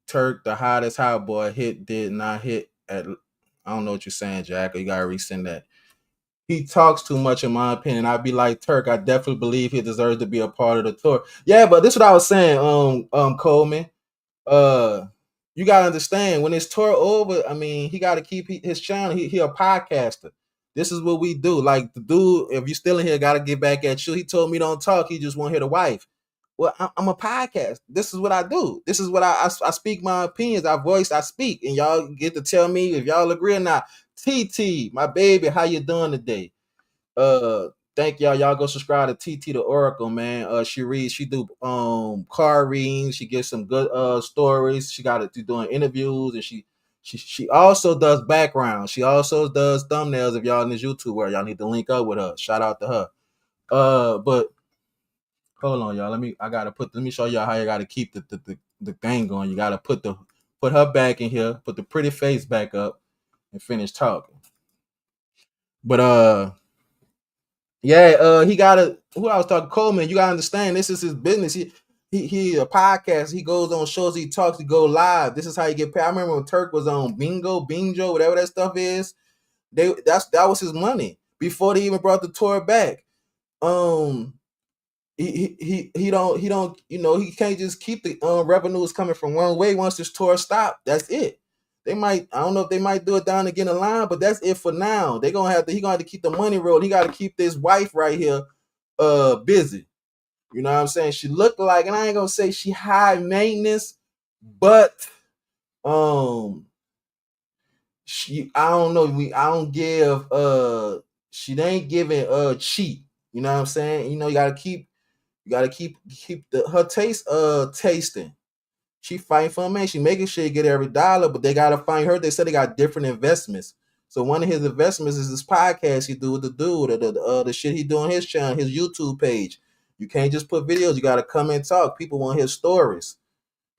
F: Turk, the hottest hot boy. Did not hit at. I don't know what you're saying, Jack. You gotta resend that. He talks too much, in my opinion. I'd be like, Turk, I definitely believe he deserves to be a part of the tour. Yeah, but this is what I was saying, Coleman. You gotta understand, when it's tour over, I mean, he gotta keep his channel. He a podcaster. This is what we do. Like the dude, if you still in here, gotta get back at you. He told me don't talk, he just want to hear the wife. Well, I'm a podcast. This is what I do. This is what I speak my opinions. I voice, I speak, and y'all get to tell me if y'all agree or not. TT, my baby, how you doing today? Thank y'all. Y'all go subscribe to TT the Oracle, man. She do car readings. She gets some good stories. She got to doing interviews, and she also does background. She also does thumbnails. If y'all in this YouTube world, y'all need to link up with her. Shout out to her. But hold on, y'all. Let me show y'all how you gotta keep the thing going. You gotta put her back in here, put the pretty face back up, and finish talking. But he gotta. Who I was talking, Coleman. You gotta understand, this is his business. He a podcast. He goes on shows. He talks. He go live. This is how you get paid. I remember when Turk was on Bingo, whatever that stuff is. That was his money before they even brought the tour back. He don't he can't just keep the revenues coming from one way. Once this tour stop, that's it. I don't know if they might do it down again the line, but that's it for now. He gonna have to keep the money rolled. He got to keep this wife right here busy. You know what I'm saying? She looked like, and I ain't gonna say she high maintenance, but she ain't giving cheap. You know what I'm saying? You gotta keep her taste tasting. She fighting for a man. She making sure you get every dollar, but they gotta find her. They said they got different investments. So one of his investments is this podcast he do with the dude, the shit he do on his channel, his YouTube page. You can't just put videos. You gotta come and talk. People want his stories.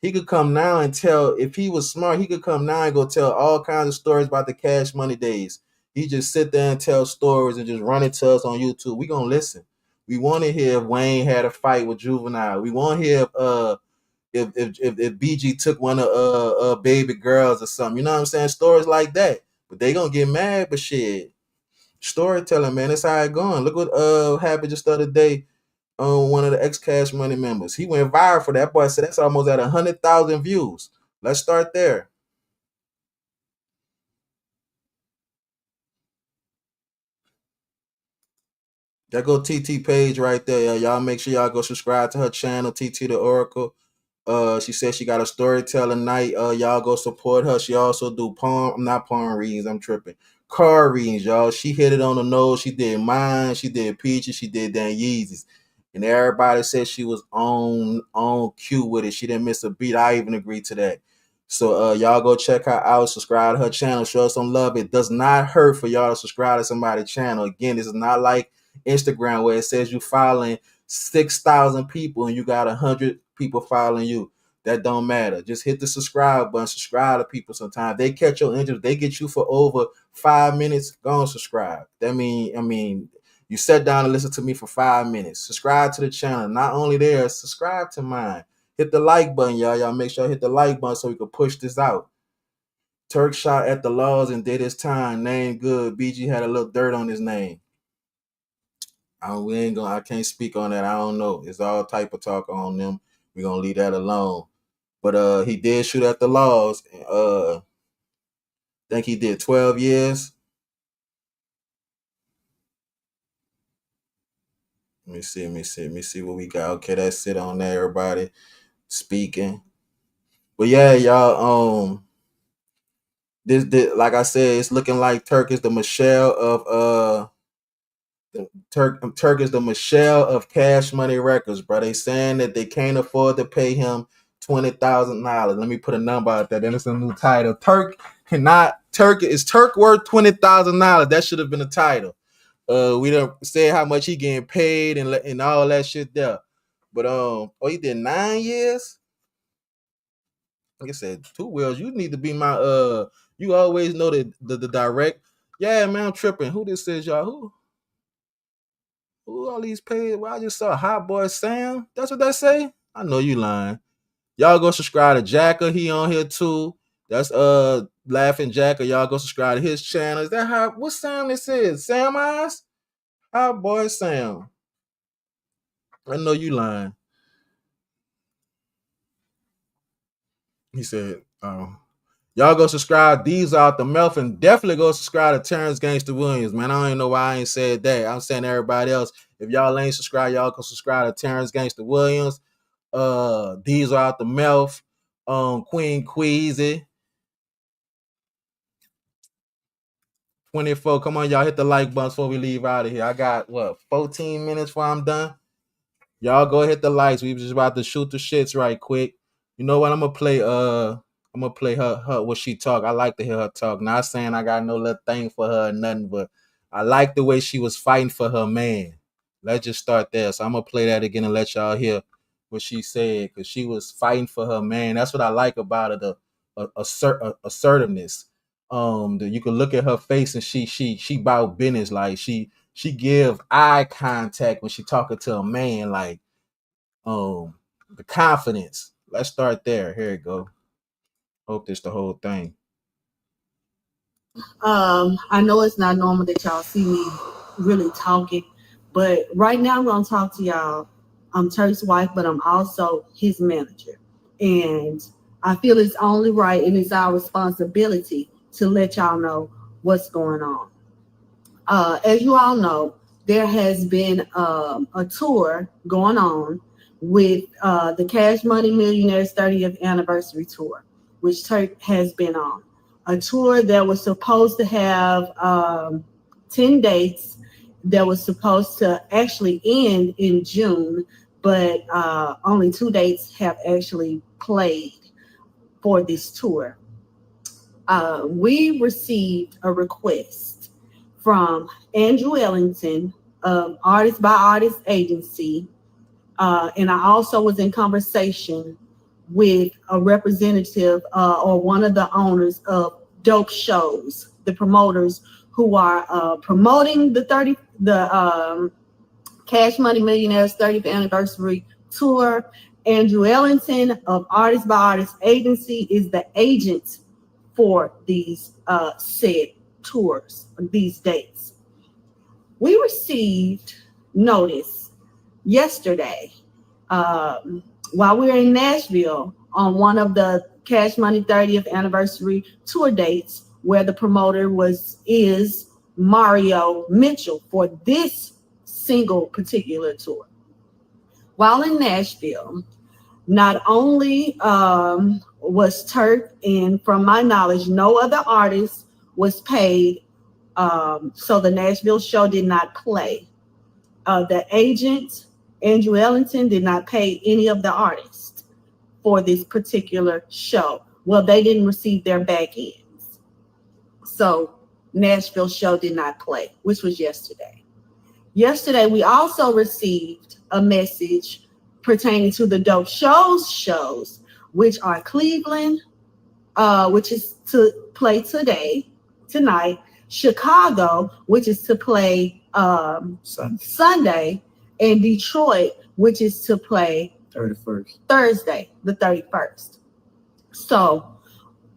F: He could come now and tell, if he was smart, he could come now and go tell all kinds of stories about the Cash Money days. He just sit there and tell stories and just run it to us on YouTube. We gonna listen. We want to hear if Wayne had a fight with Juvenile. We want to hear if BG took one of baby girls or something. You know what I'm saying? Stories like that. But they gonna get mad. But shit, storytelling, man, that's how it going. Look what happened just the other day on one of the Cash Money members. He went viral for that. Boy said that's almost at 100,000 views. Let's start there. That go TT page right there. Y'all make sure y'all go subscribe to her channel, TT the Oracle. She said she got a storytelling night. Y'all go support her. She also do not porn readings. I'm tripping. Car readings, y'all. She hit it on the nose. She did mine. She did Peaches. She did Dan Yeezys. And everybody said she was on cue with it. She didn't miss a beat. I even agree to that. So y'all go check her out. Subscribe to her channel. Show her some love. It does not hurt for y'all to subscribe to somebody's channel. Again, this is not like Instagram where it says you following 6,000 people and you got 100 people following you. that don't matter. Just hit the subscribe button. Subscribe to people sometimes. They catch your interest. They get you for over 5 minutes. Go and subscribe. I mean, you sat down and listened to me for 5 minutes. Subscribe to the channel. Not only there, subscribe to mine. Hit the like button, y'all. Y'all make sure I hit the like button so we can push this out. Turk shot at the laws and did his time. Name good. BG had a little dirt on his name. I can't speak on that. I don't know. It's all type of talk on them. We're gonna leave that alone. But he did shoot at the laws. I think he did 12 years. Let me see what we got. Okay, that's it on there, everybody speaking. But yeah, y'all, this like I said, it's looking like Turk is the Michelle of Turk is the Michelle of Cash Money Records, bro. They saying that they can't afford to pay him $20,000. Let me put a number out there. Then it's a new title. Is Turk worth $20,000? That should have been a title. We don't say how much he getting paid and all that shit there. But he did 9 years. Like I said, 2 wheels. You need to be my you always know the direct. Yeah, man, I'm tripping. Who this is, y'all? Who all these paid? Well, I just saw Hotboy Sam. That's what they say. I know you lying. Y'all go subscribe to Jacker. He on here too. That's Laughing Jacker. Y'all go subscribe to his channel. Is that what Sam this is? Sam Eyes? Hotboy Sam. I know you lying. He said, y'all go subscribe. These out the mouth, and definitely go subscribe to Terrence Gangsta Williams, man. I don't even know why I ain't said that. I'm saying to everybody else, if y'all ain't subscribed, y'all go subscribe to Terrence Gangsta Williams. These are out the mouth. Queen Queasy. 24. Come on, y'all, hit the like button before we leave out of here. I got 14 minutes before I'm done. Y'all go hit the likes. We just about to shoot the shits right quick. You know what? I'm gonna play her what she talk. I like to hear her talk. Not saying I got no little thing for her or nothing, but I like the way she was fighting for her man. Let's just start there. So I'm gonna play that again and let y'all hear what she said, because she was fighting for her man. That's what I like about her, the assertiveness. You can look at her face and she about business. Like she give eye contact when she talking to a man, like the confidence. Let's start there. Here it go. Hope this the whole thing.
H: I know it's not normal that y'all see me really talking, but right now I'm gonna talk to y'all. I'm Turk's wife, but I'm also his manager. And I feel it's only right and it's our responsibility to let y'all know what's going on. As you all know, there has been a tour going on with the Cash Money Millionaires 30th Anniversary Tour, which Turk has been on. A tour that was supposed to have 10 dates, that was supposed to actually end in June, but only 2 dates have actually played for this tour. We received a request from Andrew Ellington of Artist by Artist Agency, and I also was in conversation with a representative or one of the owners of Dope Shows, the promoters who are promoting the Cash Money Millionaires 30th Anniversary Tour. Andrew Ellington of Artist by Artist Agency is the agent for these said tours, these dates. We received notice yesterday while we were in Nashville on one of the Cash Money 30th Anniversary Tour dates, where the promoter is Mario Mitchell for this single particular tour. While in Nashville, not only was Turk, and from my knowledge, no other artist was paid, so the Nashville show did not play. The agent, Andrew Ellington, did not pay any of the artists for this particular show. Well, they didn't receive their back ends. So Nashville show did not play, which was yesterday. Yesterday, we also received a message pertaining to the Dope shows, which are Cleveland, which is to play tonight, Chicago, which is to play Sunday, and Detroit, which is to play Thursday, the 31st. So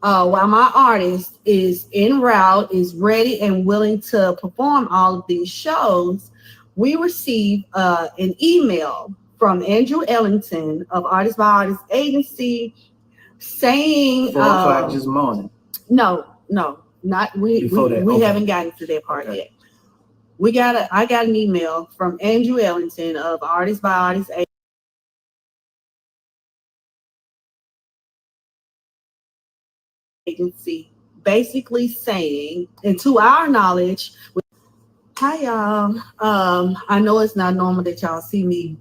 H: while my artist is en route, is ready and willing to perform all of these shows, we receive an email from Andrew Ellington of Artist by Artist Agency saying
J: 4 o'clock this morning.
H: No, not we haven't gotten to that part yet. I got an email from Andrew Ellington of Artist by Artist Agency, basically saying, and to our knowledge, hi y'all. I know it's not normal that y'all see me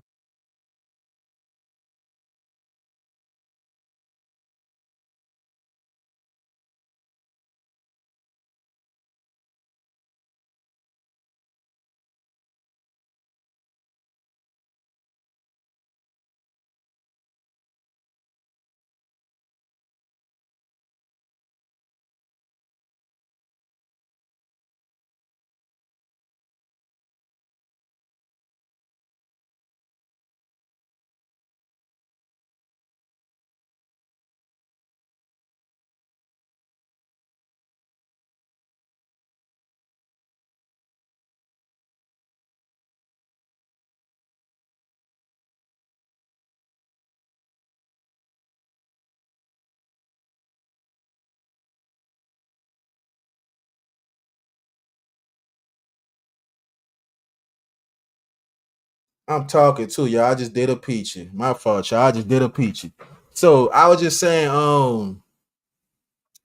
F: I'm talking to y'all. I just did a peachy. My fault, y'all. I just did a peachy. So I was just saying,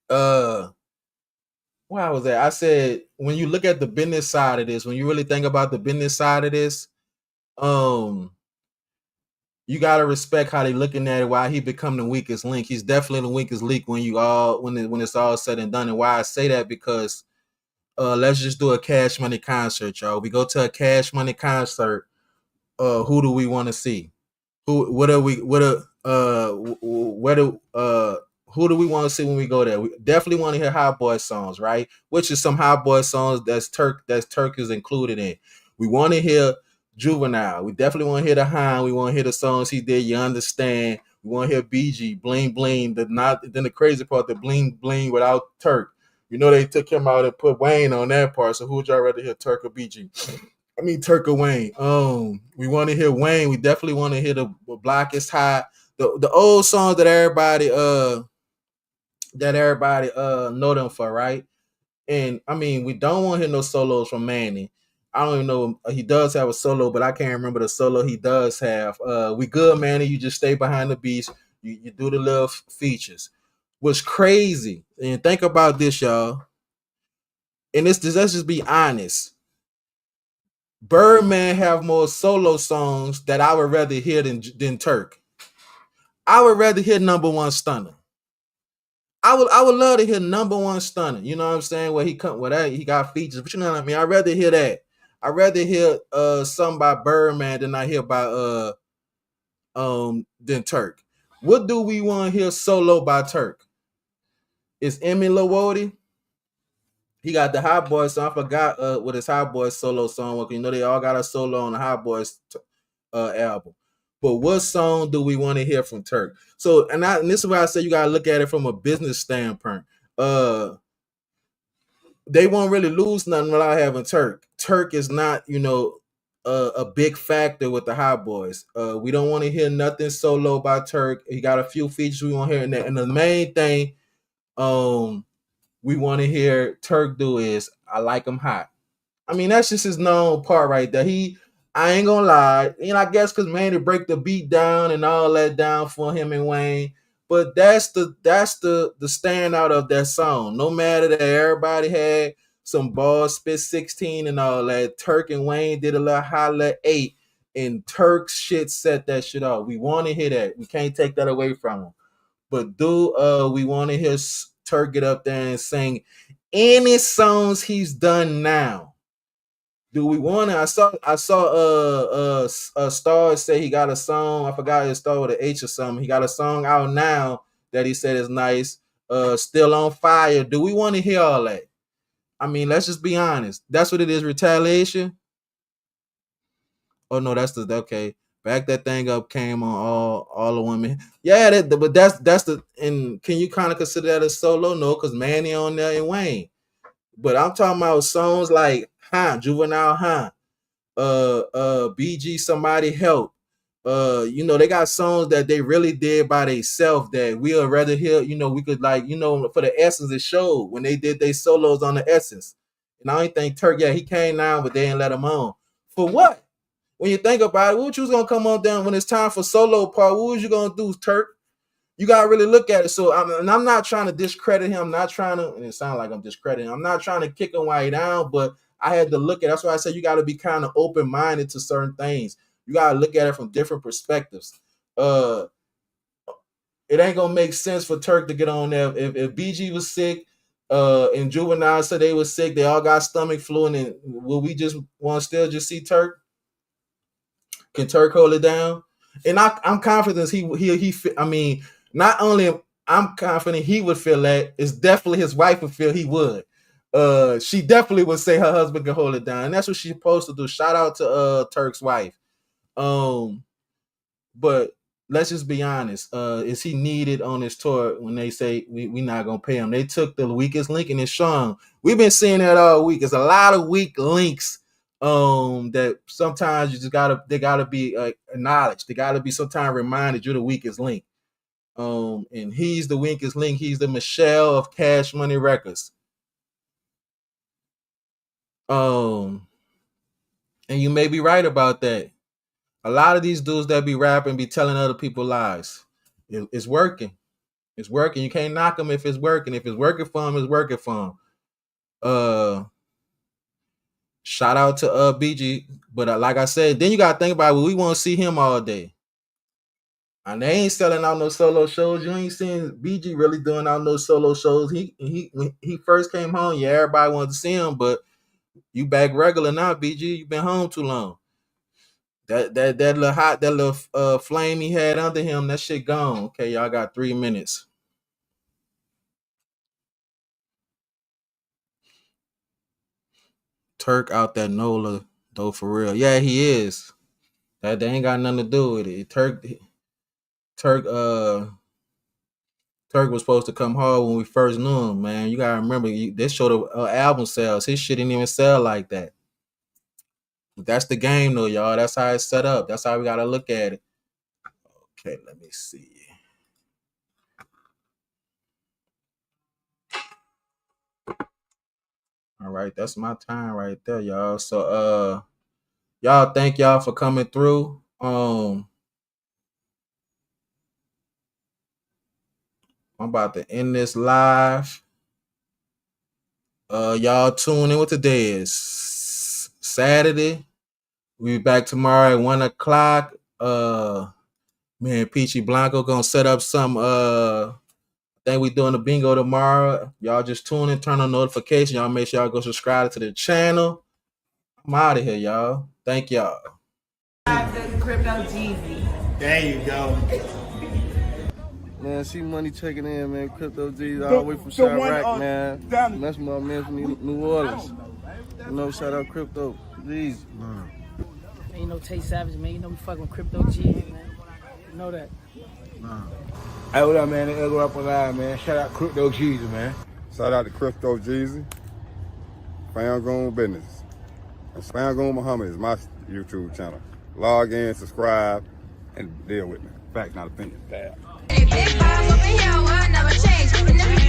F: where was that? I said when you look at the business side of this, when you really think about the business side of this, you gotta respect how they looking at it. Why he become the weakest link? He's definitely the weakest link when it's all said and done. And why I say that because let's just do a Cash Money concert, y'all. We go to a Cash Money concert. Who do we want to see? Who do we want to see when we go there? We definitely want to hear Hotboy songs, right? Which is some Hotboy songs that's Turk is included in. We want to hear Juvenile. We definitely want to hear the Hind. We want to hear the songs he did. You understand? We want to hear BG, Bling Bling. Then the crazy part, the Bling Bling without Turk. You know they took him out and put Wayne on that part. So who would y'all rather hear, Turk or BG? I mean Turk or Wayne. We want to hear Wayne. We definitely want to hear the Block is High. The old songs that everybody know them for, right? And I mean, we don't want to hear no solos from Manny. I don't even know, he does have a solo, but I can't remember the solo he does have. We good, Manny. You just stay behind the beats. You do the little features. What's crazy, and think about this, y'all. And let's just be honest. Birdman have more solo songs that I would rather hear than Turk. I would rather hear Number One Stunner. I would love to hear Number One Stunner. You know what I'm saying? Where he got features, but you know what I mean. I'd rather hear that. I'd rather hear something by Birdman than I hear by than Turk. What do we want to hear solo by Turk? Is Emmy Lawodi? He got the Hot Boys song. I forgot what his Hot Boys solo song was. You know they all got a solo on the Hot Boys album. But what song do we want to hear from Turk? So, and this is why I say you gotta look at it from a business standpoint. They won't really lose nothing without having Turk. Turk is not, a big factor with the Hot Boys. We don't want to hear nothing solo by Turk. He got a few features we want to hear in there. And the main thing we want to hear Turk do is I like him hot. I mean, that's just his known part right there. I ain't gonna lie, I guess because Manny break the beat down and all that down for him and Wayne. But that's the standout of that song. No matter that everybody had some balls, spit 16 and all that. Turk and Wayne did a little holla 8, and Turk's shit set that shit off. We want to hear that. We can't take that away from him. But we want to hear Turk get up there and sing any songs he's done now Do we want it? I saw Star say he got a song. I forgot his Star with an H or something. He got a song out now that he said is nice. Still on fire. Do we want to hear all that? I mean, let's just be honest. That's what it is. Retaliation. Oh no, that's the okay. Back that thing up came on all the women. Yeah, but that's the and can you kind of consider that a solo? No, because Manny on there and Wayne. But I'm talking about songs like Juvenile BG Somebody Help. They got songs that they really did by themselves that we'll rather hear, we could for the Essence it showed when they did their solos on the Essence. And I don't think Turk, he came down, but they didn't let him on. For what? When you think about it, what you was gonna come on down when it's time for solo part? What was you gonna do, Turk? You gotta really look at it. So I'm not trying to discredit him. I'm not trying to, and it sounds like I'm discrediting him. I'm not trying to kick him while he down, but I had to look at it. That's why I said you gotta be kind of open-minded to certain things. You gotta look at it from different perspectives. It ain't gonna make sense for Turk to get on there. If BG was sick, and Juvenile said they was sick, they all got stomach flu, and will we just want to still just see Turk? Can Turk hold it down? And I'm confident I mean, not only I'm confident he would feel that, it's definitely his wife would feel he would. She definitely would say her husband can hold it down. And that's what she's supposed to do. Shout out to Turk's wife. But let's just be honest. Is he needed on this tour when they say we not gonna pay him? They took the weakest link and it's Sean. We've been seeing that all week. There's a lot of weak links that sometimes they gotta be acknowledged. They gotta be sometimes reminded you're the weakest link. And he's the weakest link. He's the Michelle of Cash Money Records. And you may be right about that. A lot of these dudes that be rapping be telling other people lies. It's working. It's working. You can't knock them if it's working. If it's working for them, it's working for them. Shout out to BG. But like I said, then you got to think about it. We want to see him all day. And they ain't selling out no solo shows. You ain't seen BG really doing out no solo shows. When he first came home, everybody wanted to see him, but you back regular now, BG. You been home too long. That little flame he had under him, that shit gone. Okay, y'all got 3 minutes. Turk out that NOLA though, for real. Yeah, he is. That ain't got nothing to do with it. Turk was supposed to come hard when we first knew him, man. You gotta remember, this showed the album sales. His shit didn't even sell like that. That's the game, though, y'all. That's how it's set up. That's how we gotta look at it. Okay, let me see. All right, that's my time right there, y'all. So, y'all, thank y'all for coming through. I'm about to end this live. Y'all tune in. What today is? Saturday. We'll be back tomorrow at 1 o'clock. Me and Peachy Blanco gonna set up some. I think we doing the bingo tomorrow. Y'all just tune in, turn on notification. Y'all make sure y'all go subscribe to the channel. I'm out of here, y'all. Thank y'all.
A: CryptoGeezy.
J: There you go.
K: Man, see money checking in, man. CryptoGeezy all the way from Chirac, man. That's my man from New Orleans. Shout out CryptoGeezy.
L: Ain't no Tay Savage, man. You know we fucking with CryptoGeezy, man. You know that.
J: Hey, what up, man? It'll go up alive, man. Shout out CryptoGeezy, man.
M: Shout out to CryptoGeezy. Fam Grown Business. And Fam Grown Muhammad is my YouTube channel. Log in, subscribe, and deal with me. Fact, not opinion.
N: Big five over here, will never change.